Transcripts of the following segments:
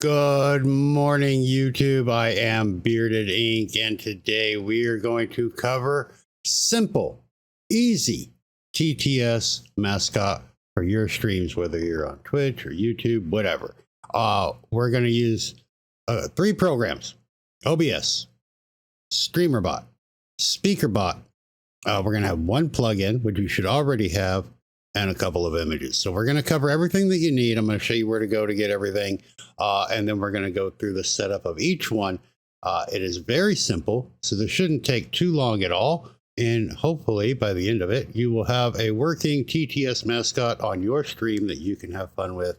Good morning, YouTube. I am Bearded Ink, and today we are going to cover simple, easy TTS Mascot for your streams, whether you're on Twitch or YouTube, whatever. We're going to use 3 programs: OBS, StreamerBot, SpeakerBot. We're going to have 1 plugin, which you should already have, and a couple of images. So we're going to cover everything that you need. I'm going to show you where to go to get everything. And then we're going to go through the setup of each one. It is very simple, so this shouldn't take too long at all. And hopefully by the end of it, you will have a working TTS Mascot on your stream that you can have fun with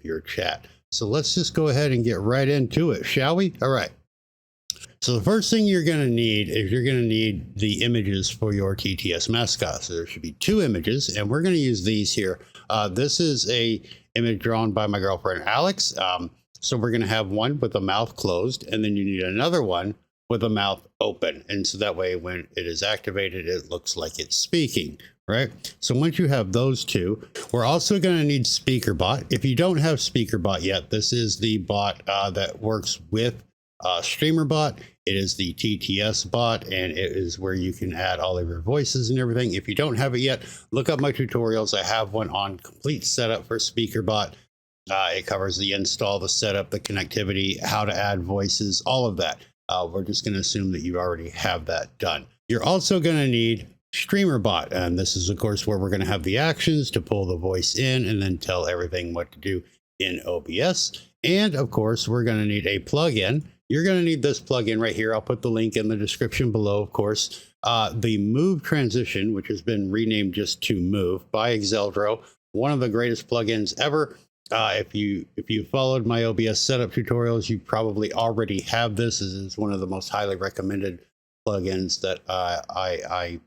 your chat. So let's just go ahead and get right into it, shall we? All right. So the first thing you're going to need is you're going to need the images for your TTS Mascot. So there should be 2 images, and we're going to use these here. This is a image drawn by my girlfriend, Alex. So we're going to have one with the mouth closed, and then you need another one with the mouth open. And so that way, when it is activated, it looks like it's speaking, right? So once you have those 2, we're also going to need SpeakerBot. If you don't have SpeakerBot yet, this is the bot that works with StreamerBot. It is the TTS bot, and it is where you can add all of your voices and everything. If you don't have it yet, look up my tutorials. I have one on complete setup for SpeakerBot. It covers the install, the setup, the connectivity, how to add voices, all of that. We're just going to assume that you already have that done. You're also going to need StreamerBot, and this is of course where we're going to have the actions to pull the voice in and then tell everything what to do in OBS. And of course, we're going to need a plugin. You're going to need this plugin right here. I'll put the link in the description below, of course. The Move transition, which has been renamed just to Move by Exeldro, one of the greatest plugins ever. If you followed my OBS setup tutorials, you probably already have this. This is one of the most highly recommended plugins that I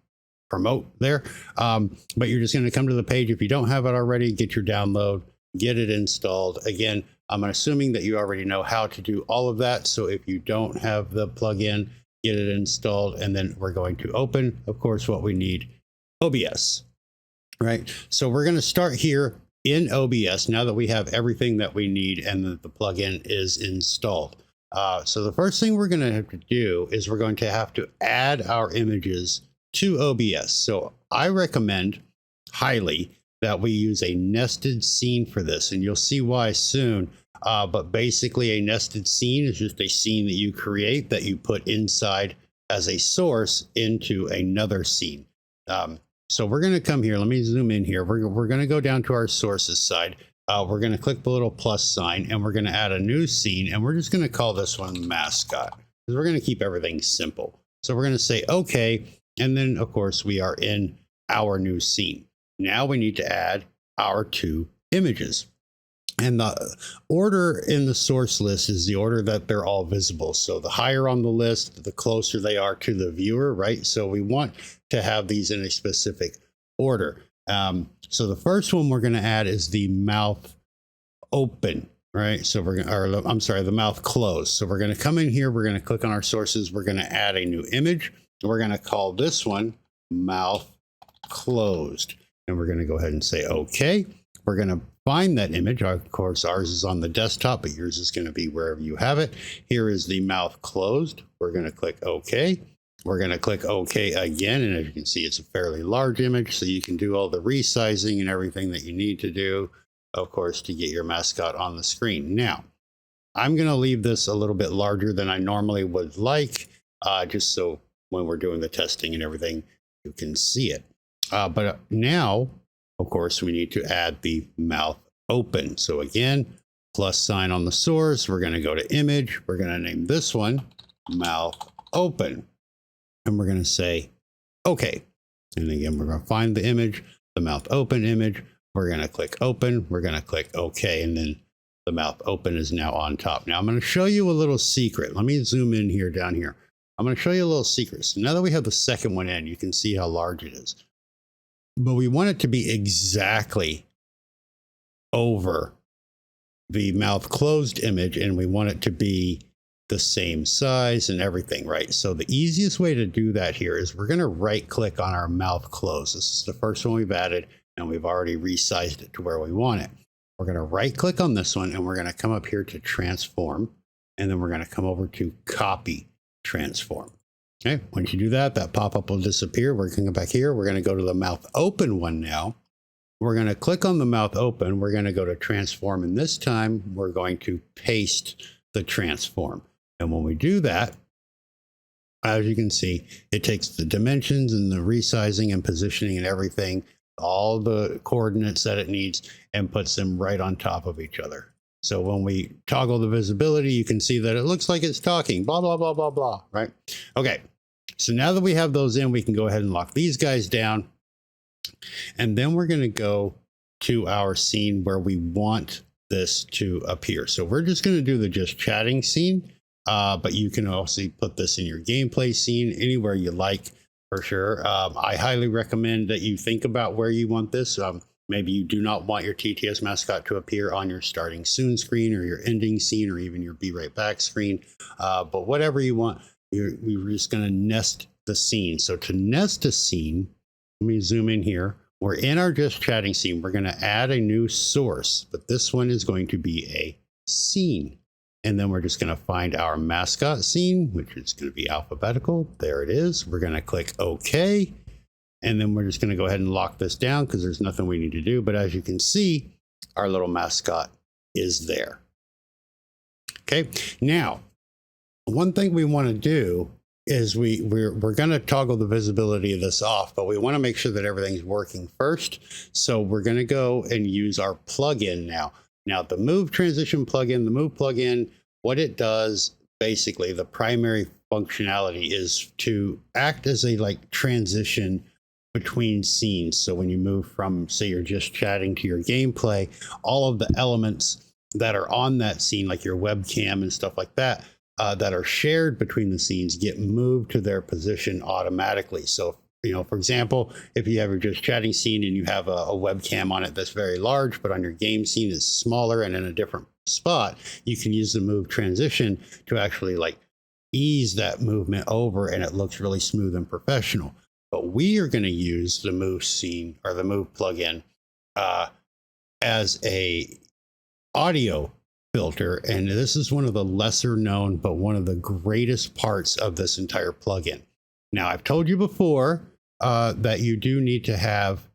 promote there. But you're just going to come to the page. If you don't have it already, get your download, get it installed. Again, I'm assuming that you already know how to do all of that. So if you don't have the plugin, get it installed, and then we're going to open, of course, what we need, OBS, right? So we're going to start here in OBS now that we have everything that we need and that the plugin is installed. So the first thing we're going to have to do is we're going to have to add our images to OBS. So I recommend highly that we use a nested scene for this, and you'll see why soon. But basically a nested scene is just a scene that you create that you put inside as a source into another scene. So we're going to come here. Let me zoom in here. We're going to go down to our sources side. We're going to click the little plus sign, and we're going to add a new scene, and we're just going to call this one Mascot, because we're going to keep everything simple. So we're going to say OK, and then of course we are in our new scene. Now we need to add our 2 images. And the order in the source list is the order that they're all visible. So the higher on the list, the closer they are to the viewer, right? So we want to have these in a specific order. So the first one we're going to add is the mouth open, right? So we're going to, or I'm sorry, the mouth closed. So we're going to come in here. We're going to click on our sources. We're going to add a new image. We're going to call this one mouth closed. And we're going to go ahead and say, OK. We're going to find that image. Of course, ours is on the desktop, but yours is going to be wherever you have it. Here is the mouth closed. We're going to click OK. We're going to click OK again. And as you can see, it's a fairly large image, so you can do all the resizing and everything that you need to do, of course, to get your mascot on the screen. Now, I'm going to leave this a little bit larger than I normally would like, just so when we're doing the testing and everything, you can see it. But now, of course, we need to add the mouth open. So again, plus sign on the source. We're going to go to image. We're going to name this one mouth open. And we're going to say, OK. And again, we're going to find the image, the mouth open image. We're going to click open. We're going to click OK. And then the mouth open is now on top. Now I'm going to show you a little secret. Let me zoom in here down here. I'm going to show you a little secret. So now that we have the second one in, you can see how large it is. But we want it to be exactly over the mouth closed image, and we want it to be the same size and everything, right? So the easiest way to do that here is we're going to right click on our mouth closed. This is the first one we've added, and we've already resized it to where we want it. we're going to right click on this one and we're going to come up here to transform. And then we're going to come over to copy transform. Okay, once you do that, that pop-up will disappear. We're going to go back here. We're going to go to the mouth open one now. We're going to click on the mouth open. We're going to go to transform. And this time we're going to paste the transform. And when we do that, as you can see, it takes the dimensions and the resizing and positioning and everything, all the coordinates that it needs, and puts them right on top of each other. So when we toggle the visibility, you can see that it looks like it's talking, blah, blah, blah, blah, blah, right? Okay, so now that we have those in, we can go ahead and lock these guys down. And then we're going to go to our scene where we want this to appear. So we're just going to do the just chatting scene, but you can also put this in your gameplay scene, anywhere you like, for sure. I highly recommend that you think about where you want this. Maybe you do not want your TTS mascot to appear on your starting soon screen or your ending scene or even your be right back screen. But whatever you want, we're just going to nest the scene. So to nest a scene, let me zoom in here. We're in our just chatting scene. We're going to add a new source, but this one is going to be a scene. And then we're just going to find our mascot scene, which is going to be alphabetical. There it is. We're going to click OK. And then we're just going to go ahead and lock this down because there's nothing we need to do. But as you can see, our little mascot is there. Okay. Now, one thing we want to do is we're going to toggle the visibility of this off, but we want to make sure that everything's working first. So we're going to go and use our plugin now. Now the move transition plugin, the move plugin, what it does, basically the primary functionality is to act as a like transition between scenes. So when you move from, say, you're just chatting to your gameplay, all of the elements that are on that scene, like your webcam and stuff like that, that are shared between the scenes get moved to their position automatically. So, you know, for example, if you have your just chatting scene and you have a webcam on it that's very large, but on your game scene is smaller and in a different spot, you can use the move transition to actually like ease that movement over and it looks really smooth and professional. But we are going to use the move scene or the move plugin as a audio filter, and this is one of the lesser known but one of the greatest parts of this entire plugin. Now, I've told you before that you do need to have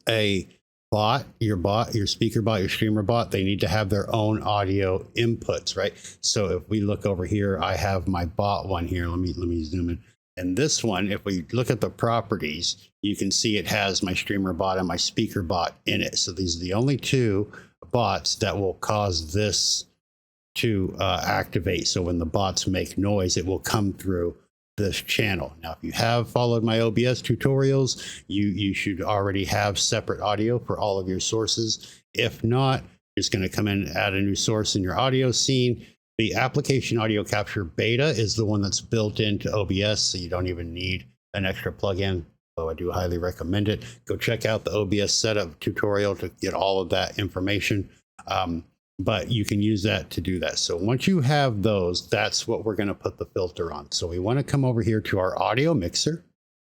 a bot, your SpeakerBot, your StreamerBot. They need to have their own audio inputs, right? So if we look over here, I have my bot one here. Let me zoom in. And this one, if we look at the properties, you can see it has my StreamerBot and my SpeakerBot in it. So these are the only two bots that will cause this to activate. So when the bots make noise, it will come through this channel. Now, if you have followed my OBS tutorials, you should already have separate audio for all of your sources. If not, you're just going to come in and add a new source in your audio scene. The application audio capture beta is the one that's built into OBS, so you don't even need an extra plugin. So I do highly recommend it. Go check out the OBS setup tutorial to get all of that information. But you can use that to do that. So once you have those, that's what we're going to put the filter on. So we want to come over here to our audio mixer.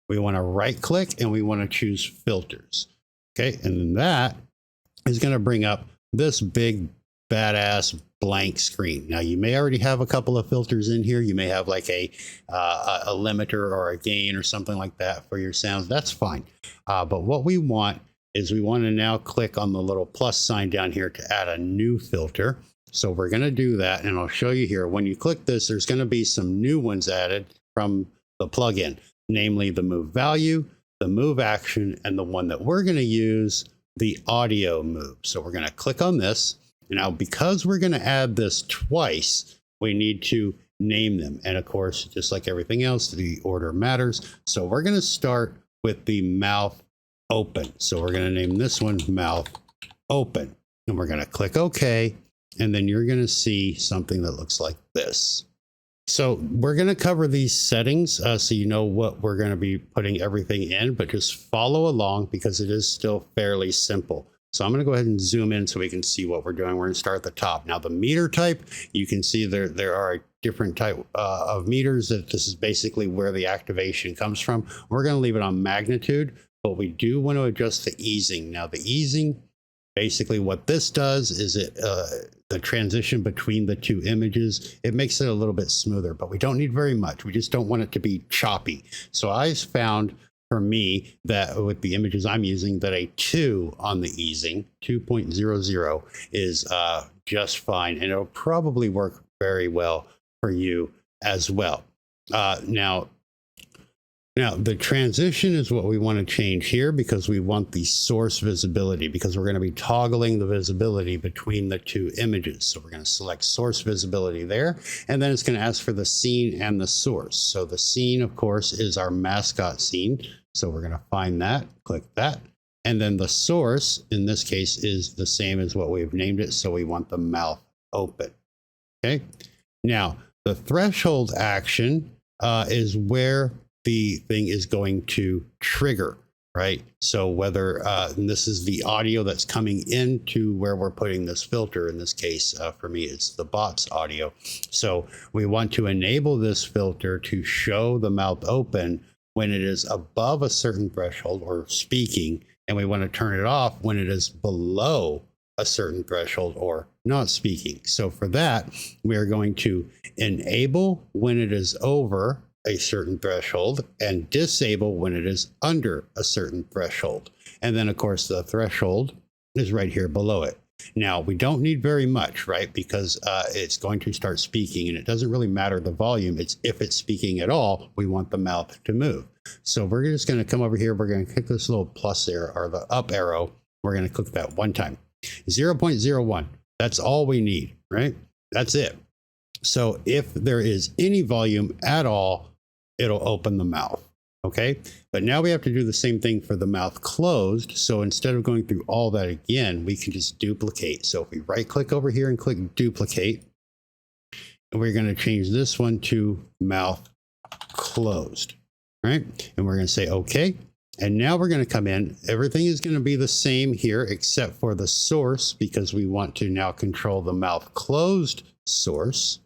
We want to right click and we want to choose filters. Okay. And then that is going to bring up this big badass blank screen. Now you may already have a couple of filters in here. You may have like a limiter or a gain or something like that for your sounds. That's fine. But what we want is we want to now click on the little plus sign down here to add a new filter. So we're going to do that. And I'll show you here. When you click this, there's going to be some new ones added from the plugin, namely the move value, the move action, and the one that we're going to use, the audio move. So we're going to click on this. Now, because we're going to add this twice, we need to name them. And of course, just like everything else, the order matters. So we're going to start with the mouth open. So we're going to name this one mouth open. And we're going to click OK. And then you're going to see something that looks like this. So we're going to cover these settings so you know what we're going to be putting everything in, but just follow along because it is still fairly simple. So I'm going to go ahead and zoom in so we can see what we're doing. We're going to start at the top. Now the meter type, you can see there are different type of meters. That this is basically where the activation comes from. We're going to leave it on magnitude, but we do want to adjust the easing. Now the easing Basically what this does is the transition between the two images, it makes it a little bit smoother, but we don't need very much. We just don't want it to be choppy. So I found for me that with the images I'm using that a 2 on the easing, 2.00 is just fine. And it'll probably work very well for you as well. Now, the transition is what we want to change here because we want the source visibility, because we're going to be toggling the visibility between the two images. So we're going to select source visibility there, and then it's going to ask for the scene and the source. So the scene, of course, is our mascot scene. So we're going to find that, click that. And then the source, in this case, is the same as what we've named it. So we want the mouth open. Okay. Now, the threshold action is where the thing is going to trigger, right? So whether, and this is the audio that's coming into where we're putting this filter. In this case, for me, it's the bot's audio. So we want to enable this filter to show the mouth open when it is above a certain threshold or speaking, and we want to turn it off when it is below a certain threshold or not speaking. So for that, we are going to enable when it is over a certain threshold and disable when it is under a certain threshold. And then of course the threshold is right here below it. Now we don't need very much, right? Because it's going to start speaking, and it doesn't really matter the volume. It's if it's speaking at all, we want the mouth to move. So we're just going to come over here. We're going to click this little plus there, or the up arrow. We're going to click that one time. 0.01. That's all we need, right? That's it. So if there is any volume at all, it'll open the mouth. Okay. But now we have to do the same thing for the mouth closed. So instead of going through all that again, we can just duplicate. So if we right click over here and click duplicate, and we're going to change this one to mouth closed. Right. And we're going to say, okay. And now we're going to come in. Everything is going to be the same here, except for the source, because we want to now control the mouth closed source.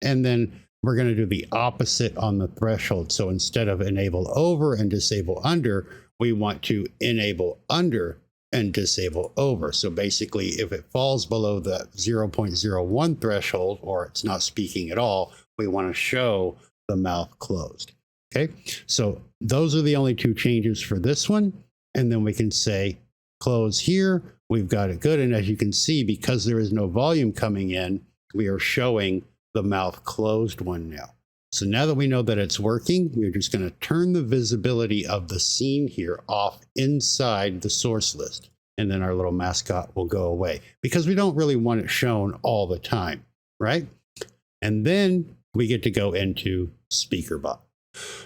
And then we're going to do the opposite on the threshold. So instead of enable over and disable under, we want to enable under and disable over. So basically, if it falls below the 0.01 threshold, or it's not speaking at all, we want to show the mouth closed. Okay, so those are the only two changes for this one. And then we can say close here. We've got it good. And as you can see, because there is no volume coming in, we are showing the mouth closed one now. So now that we know that it's working, we're just going to turn the visibility of the scene here off inside the source list. And then our little mascot will go away because we don't really want it shown all the time, right? And then we get to go into SpeakerBot.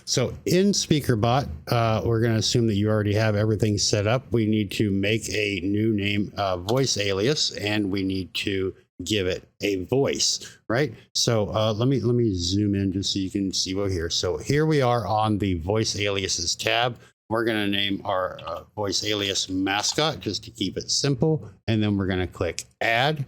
So in SpeakerBot, we're going to assume that you already have everything set up. We need to make a new name, voice alias, and we need to give it a voice, right? So let me zoom in just so you can see what here. So here we are on the voice aliases tab. We're going to name our voice alias mascot just to keep it simple. And then we're going to click add.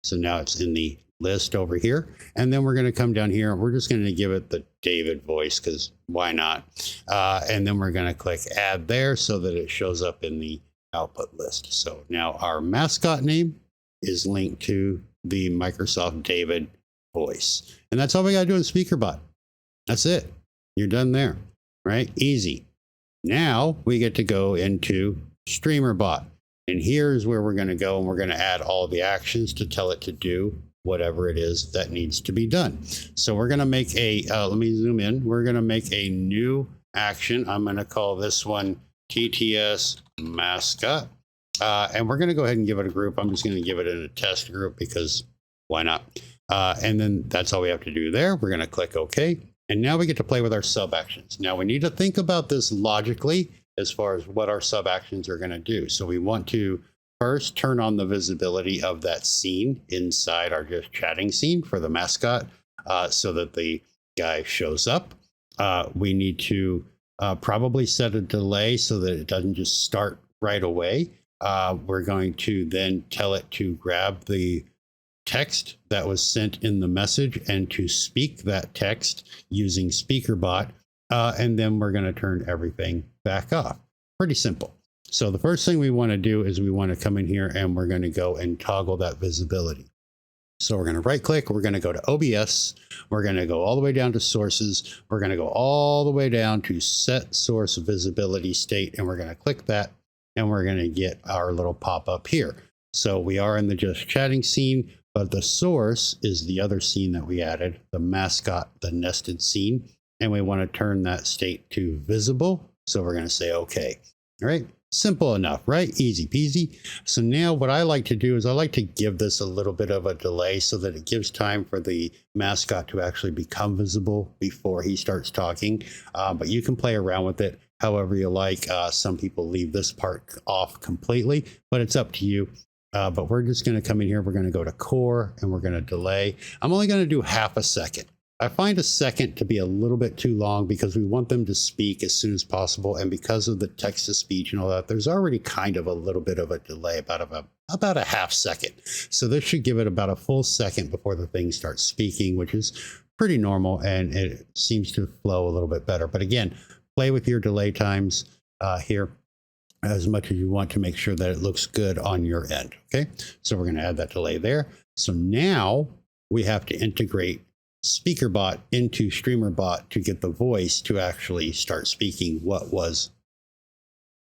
So now it's in the list over here. And then we're going to come down here and we're just going to give it the David voice because why not? And then we're going to click add there so that it shows up in the output list. So now our mascot name is linked to the Microsoft David voice. And that's all we got to do in SpeakerBot. That's it. You're done there, right? Easy. Now we get to go into StreamerBot. And here's where we're going to go, and we're going to add all the actions to tell it to do whatever it is that needs to be done. So we're going to make a, let me zoom in. We're going to make a new action. I'm going to call this one TTS Mascot. And we're going to go ahead and give it a group. I'm just going to give it in a test group because why not? And then that's all we have to do there. We're going to click OK. And now we get to play with our sub actions. Now we need to think about this logically as far as what our sub actions are going to do. So we want to first turn on the visibility of that scene inside our just chatting scene for the mascot so that the guy shows up. We need to probably set a delay so that it doesn't just start right away. We're going to then tell it to grab the text that was sent in the message and to speak that text using SpeakerBot. And then we're going to turn everything back off. Pretty simple. So the first thing we want to do is we want to come in here and we're going to go and toggle that visibility. So we're going to right click, we're going to go to OBS, we're going to go all the way down to sources, we're going to go all the way down to set source visibility state, and we're going to click that, and we're going to get our little pop-up here. So we are in the just chatting scene, but the source is the other scene that we added, the mascot, the nested scene, and we want to turn that state to visible. So we're going to say okay. All right. Simple enough, right? Easy peasy. So now what I like to do is I like to give this a little bit of a delay so that it gives time for the mascot to actually become visible before he starts talking. But you can play around with it however you like. Some people leave this part off completely, but it's up to you. But we're just going to come in here. We're going to go to core and we're going to delay. I'm only going to do half a second. I find a second to be a little bit too long because we want them to speak as soon as possible. And because of the text to speech and all that, there's already kind of a little bit of a delay, about a half second. So this should give it about a full second before the thing starts speaking, which is pretty normal. And it seems to flow a little bit better. But again, play with your delay times here as much as you want to make sure that it looks good on your end. Okay, so we're going to add that delay there. So now we have to integrate SpeakerBot into StreamerBot to get the voice to actually start speaking what was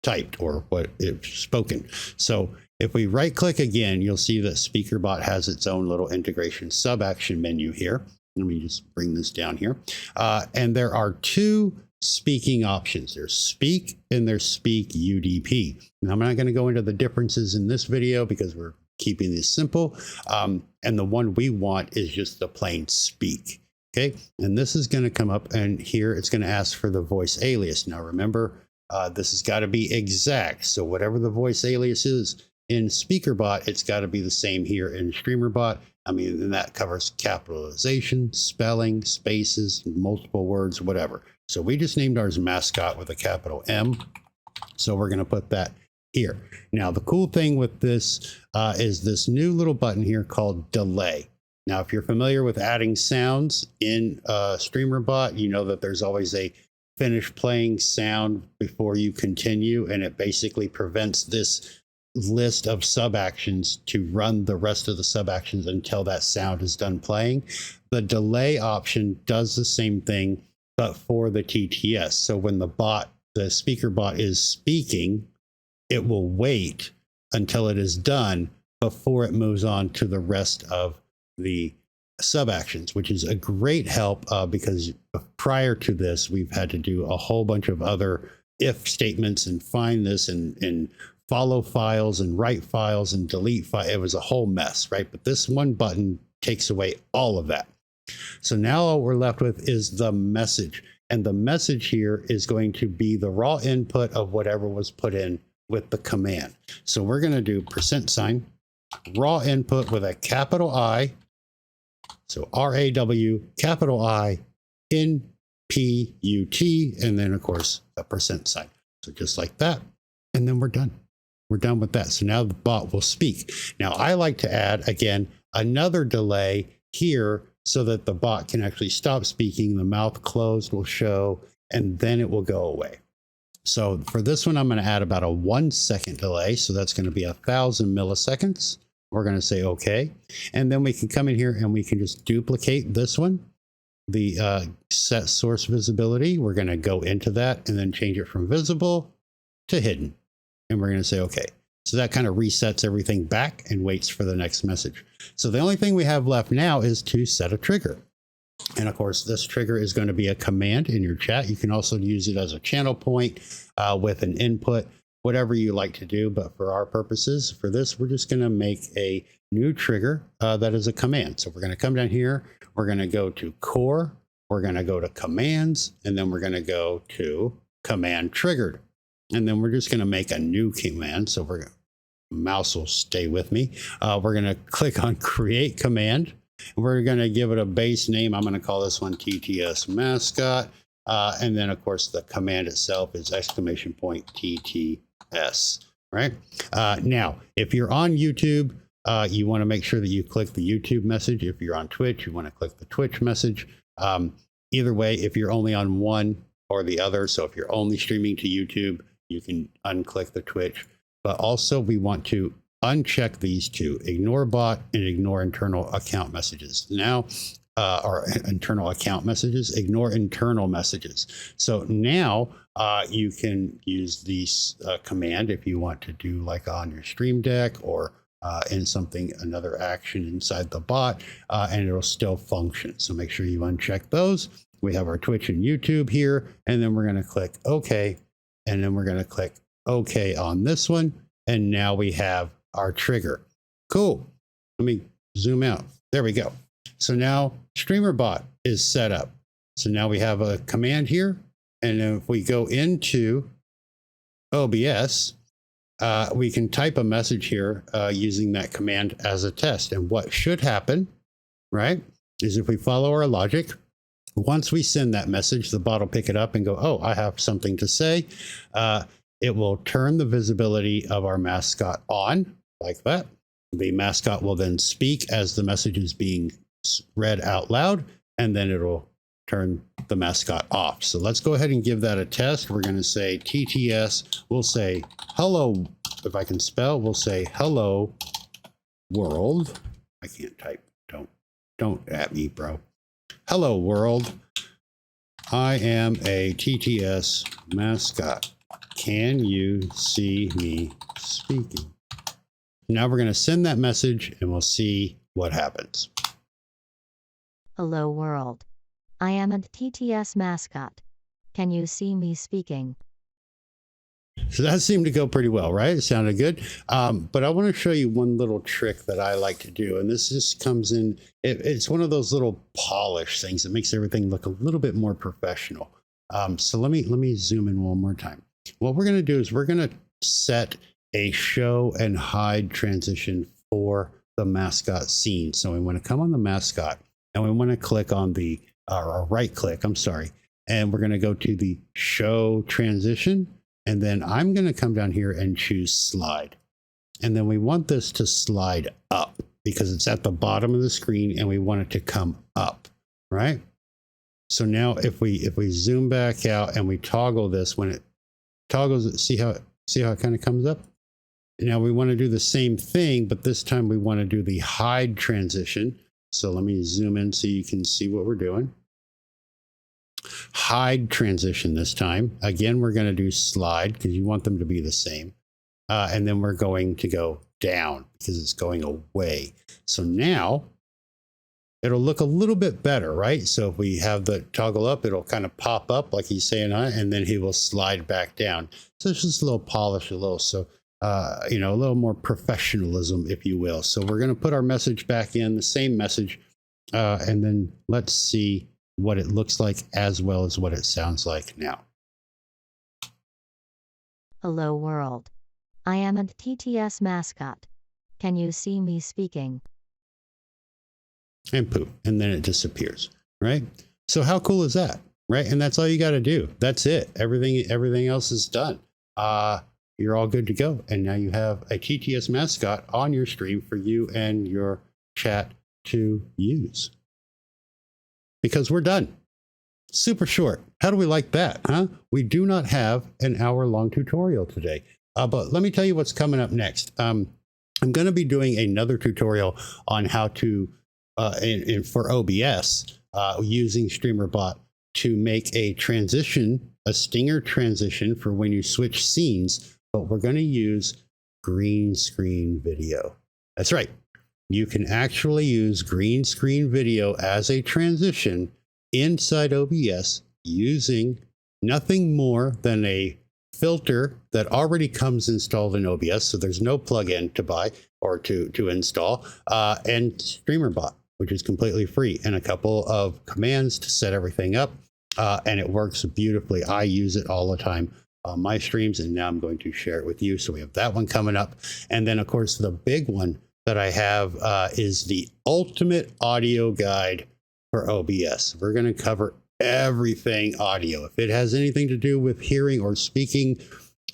typed or what is spoken. So if we right click again, you'll see that SpeakerBot has its own little integration sub action menu here. Let me just bring this down here. And there are two speaking options. There's speak and there's speak UDP. Now, I'm not going to go into the differences in this video because we're keeping this simple. And the one we want is just the plain speak. Okay. And this is going to come up and here it's going to ask for the voice alias. Now, remember, this has got to be exact. So whatever the voice alias is in SpeakerBot, it's got to be the same here in StreamerBot. I mean, and that covers capitalization, spelling, spaces, multiple words, whatever. So we just named ours mascot with a capital M. So we're going to put that here. Now, the cool thing with this is this new little button here called delay. Now, if you're familiar with adding sounds in StreamerBot, you know that there's always a finish playing sound before you continue, and it basically prevents this list of sub actions to run the rest of the sub actions until that sound is done playing. The delay option does the same thing, but for the TTS. So when the SpeakerBot is speaking, it will wait until it is done before it moves on to the rest of the sub actions, which is a great help because prior to this, we've had to do a whole bunch of other if statements and find this and follow files and write files and delete files. It was a whole mess, right? But this one button takes away all of that. So now all we're left with is the message. And the message here is going to be the raw input of whatever was put in with the command. So we're going to do %, raw input with a capital I. So RAW, capital I, INPUT, and then of course a %. So just like that. And then we're done. We're done with that. So now the bot will speak. Now I like to add, again, another delay here so that the bot can actually stop speaking. The mouth closed will show, and then it will go away. So for this one, I'm going to add about a 1 second delay. So that's going to be 1,000 milliseconds. We're going to say okay. And then we can come in here and we can just duplicate this one, the set source visibility. We're going to go into that and then change it from visible to hidden. And we're going to say okay. So that kind of resets everything back and waits for the next message. So the only thing we have left now is to set a trigger. And of course, this trigger is going to be a command in your chat. You can also use it as a channel point with an input, whatever you like to do. But for our purposes, for this, we're just going to make a new trigger that is a command. So we're going to come down here. We're going to go to core. We're going to go to commands. And then we're going to go to command triggered. And then we're just going to make a new command. So we're going to, mouse will stay with me. We're going to click on create command. We're going to give it a base name. I'm going to call this one TTS Mascot. And then, of course, the command itself is !TTS, right? Now, if you're on YouTube, you want to make sure that you click the YouTube message. If you're on Twitch, you want to click the Twitch message. Either way, if you're only on one or the other, so if you're only streaming to YouTube, you can unclick the Twitch, but also we want to uncheck these two, ignore bot and ignore internal account messages. Now, or internal account messages, ignore internal messages. So now you can use this command if you want to do like on your stream deck or in something, another action inside the bot, and it'll still function. So make sure you uncheck those. We have our Twitch and YouTube here, and then we're going to click OK, and then we're going to click OK on this one. And now we have our trigger. Cool. Let me zoom out. There we go. So now StreamerBot is set up. So now we have a command here. And if we go into OBS, we can type a message here using that command as a test. And what should happen, right, is if we follow our logic, once we send that message, the bot will pick it up and go, oh, I have something to say. It will turn the visibility of our mascot on like that. The mascot will then speak as the message is being read out loud, and then it'll turn the mascot off. So let's go ahead and give that a test. We're going to say TTS. We'll say hello. If I can spell, we'll say hello world. I can't type. Don't at me, bro. Hello world. I am a TTS mascot. Can you see me speaking? Now we're going to send that message and we'll see what happens. Hello world. I am a TTS mascot. Can you see me speaking? So that seemed to go pretty well, right? It sounded good. But I want to show you one little trick that I like to do. And this just comes in, it's one of those little polish things that makes everything look a little bit more professional. So let me zoom in one more time. What we're going to do is we're going to set a show and hide transition for the mascot scene. So we want to come on the mascot and we want to click on the, or right click, I'm sorry. And we're going to go to the show transition. And then I'm going to come down here and choose slide. And then we want this to slide up because it's at the bottom of the screen and we want it to come up, right? So now if we zoom back out and we toggle this, when it toggles, see how it kind of comes up? Now we want to do the same thing, but this time we want to do the hide transition. So let me zoom in so you can see what we're doing. Hide transition this time. Again, we're going to do slide because you want them to be the same. And then we're going to go down because it's going away. So now it'll look a little bit better, right? So if we have the toggle up, it'll kind of pop up like he's saying, and then he will slide back down. So it's just a little polish, a little more professionalism, if you will. So we're going to put our message back in, the same message, and then let's see what it looks like as well as what it sounds like now. Hello world. I am a TTS mascot. Can you see me speaking? And poof, and then it disappears, right? So how cool is that, right? And that's all you got to do. That's it. Everything else is done. You're all good to go. And now you have a TTS mascot on your stream for you and your chat to use. Because we're done. Super short. How do we like that, huh? We do not have an hour-long tutorial today. But let me tell you what's coming up next. I'm going to be doing another tutorial on how to, for OBS, using StreamerBot to make a transition, a stinger transition for when you switch scenes. But we're going to use green screen video. That's right. You can actually use green screen video as a transition inside OBS using nothing more than a filter that already comes installed in OBS. So there's no plugin to buy or to install, and StreamerBot, which is completely free, and a couple of commands to set everything up. And it works beautifully. I use it all the time on my streams, and now I'm going to share it with you. So we have that one coming up. And then, of course, the big one that I have is the ultimate audio guide for OBS. We're going to cover everything audio. If it has anything to do with hearing or speaking,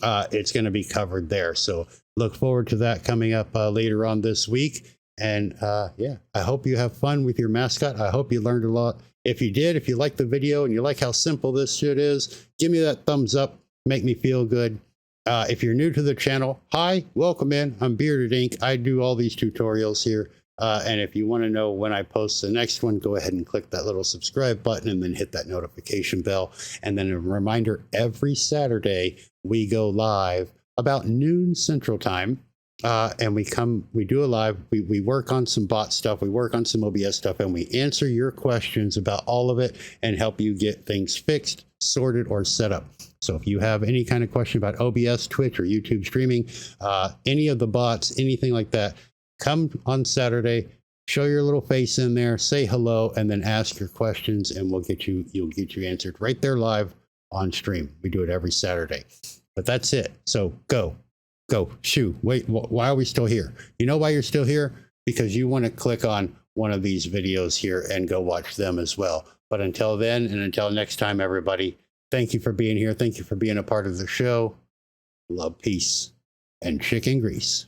it's going to be covered there. So look forward to that coming up later on this week. And yeah, I hope you have fun with your mascot. I hope you learned a lot. If you did, if you liked the video and you like how simple this shit is, give me that thumbs up. Make me feel good. If you're new to the channel, hi, welcome in. I'm Bearded Ink. I do all these tutorials here. And if you want to know when I post the next one, go ahead and click that little subscribe button and then hit that notification bell. And then a reminder, every Saturday we go live about noon Central Time. And we do a live, we work on some bot stuff, we work on some OBS stuff, and we answer your questions about all of it and help you get things fixed, sorted, or set up. So if you have any kind of question about OBS, Twitch, or YouTube streaming, any of the bots, anything like that, come on Saturday, show your little face in there, say hello, and then ask your questions, and you'll get you answered right there live on stream. We do it every Saturday. But that's it. So go, shoo. Wait, why are we still here? You know why you're still here? Because you want to click on one of these videos here and go watch them as well. But until then, and until next time, everybody, thank you for being here. Thank you for being a part of the show. Love, peace, and chicken grease.